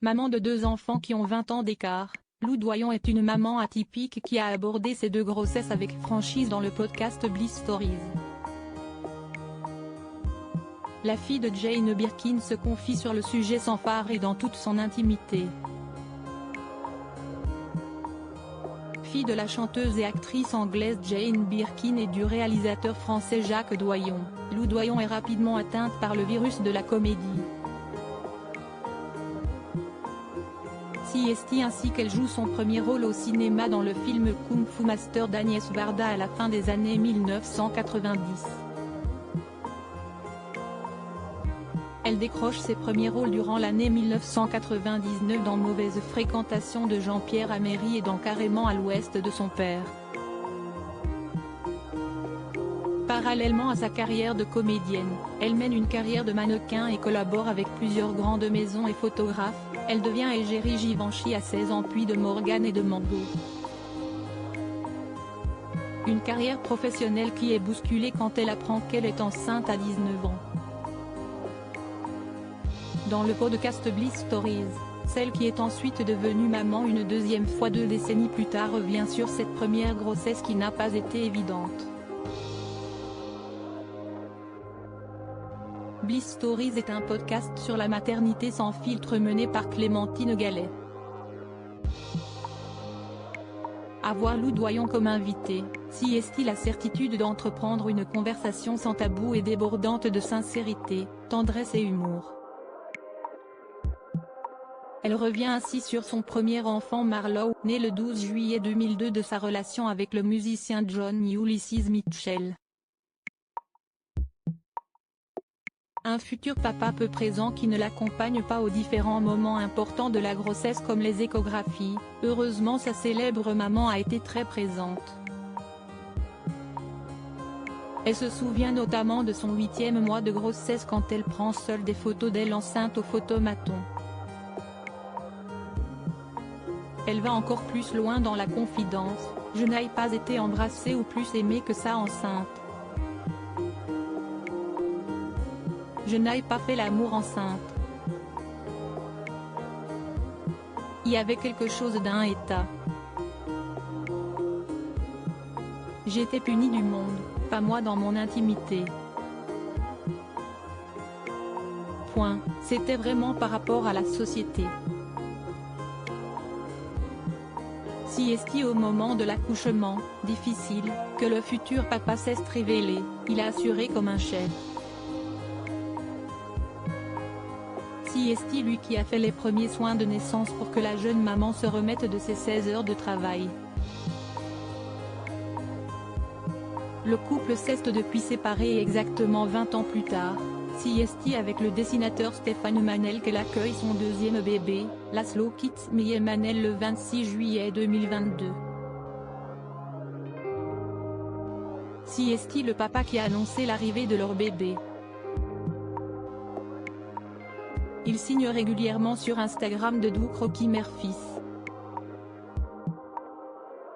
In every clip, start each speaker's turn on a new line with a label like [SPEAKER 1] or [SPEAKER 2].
[SPEAKER 1] Maman de 2 enfants qui ont 20 ans d'écart, Lou Doyon est une maman atypique qui a abordé ses 2 grossesses avec franchise dans le podcast Bliss Stories. La fille de Jane Birkin se confie sur le sujet sans phare et dans toute son intimité. Fille de la chanteuse et actrice anglaise Jane Birkin et du réalisateur français Jacques Doyon, Lou Doyon est rapidement atteinte par le virus de la comédie. CST ainsi qu'elle joue son premier rôle au cinéma dans le film Kung Fu Master d'Agnès Varda à la fin des années 1990. Elle décroche ses premiers rôles durant l'année 1999 dans Mauvaise fréquentation de Jean-Pierre Améry et dans Carrément à l'ouest de son père. Parallèlement à sa carrière de comédienne, elle mène une carrière de mannequin et collabore avec plusieurs grandes maisons et photographes. Elle devient égérie Givenchy à 16 ans puis de Morgan et de Mango. Une carrière professionnelle qui est bousculée quand elle apprend qu'elle est enceinte à 19 ans. Dans le podcast Bliss Stories, celle qui est ensuite devenue maman une deuxième fois 2 décennies plus tard revient sur cette première grossesse qui n'a pas été évidente. Bliss Stories est un podcast sur la maternité sans filtre mené par Clémentine Gallet. Avoir Lou Doyon comme invité, si est-il la certitude d'entreprendre une conversation sans tabou et débordante de sincérité, tendresse et humour. Elle revient ainsi sur son premier enfant Marlowe, né le 12 juillet 2002 de sa relation avec le musicien John Ulysses Mitchell. Un futur papa peu présent qui ne l'accompagne pas aux différents moments importants de la grossesse comme les échographies. Heureusement sa célèbre maman a été très présente. Elle se souvient notamment de son 8e mois de grossesse quand elle prend seule des photos d'elle enceinte au photomaton. Elle va encore plus loin dans la confidence, je n'ai pas été embrassée ou plus aimée que ça enceinte. Je n'ai pas fait l'amour enceinte. Il y avait quelque chose d'un état. J'étais punie du monde, pas moi dans mon intimité. Point, c'était vraiment par rapport à la société. Si est-il au moment de l'accouchement, difficile, que le futur papa s'est révélé, il a assuré comme un chef. Si est-il lui qui a fait les premiers soins de naissance pour que la jeune maman se remette de ses 16 heures de travail. Le couple s'est depuis séparé et exactement 20 ans plus tard, si est-il avec le dessinateur Stéphane Manel qu'elle accueille son 2e bébé, Laszlo Kitzmiller Manel le 26 juillet 2022. Si est-il le papa qui a annoncé l'arrivée de leur bébé. Il signe régulièrement sur Instagram de doux croquis mère-fils.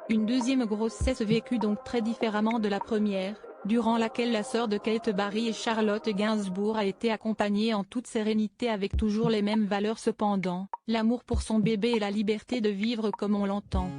[SPEAKER 1] Une deuxième grossesse vécue donc très différemment de la première, durant laquelle la sœur de Kate Barry et Charlotte Gainsbourg a été accompagnée en toute sérénité avec toujours les mêmes valeurs cependant, l'amour pour son bébé et la liberté de vivre comme on l'entend.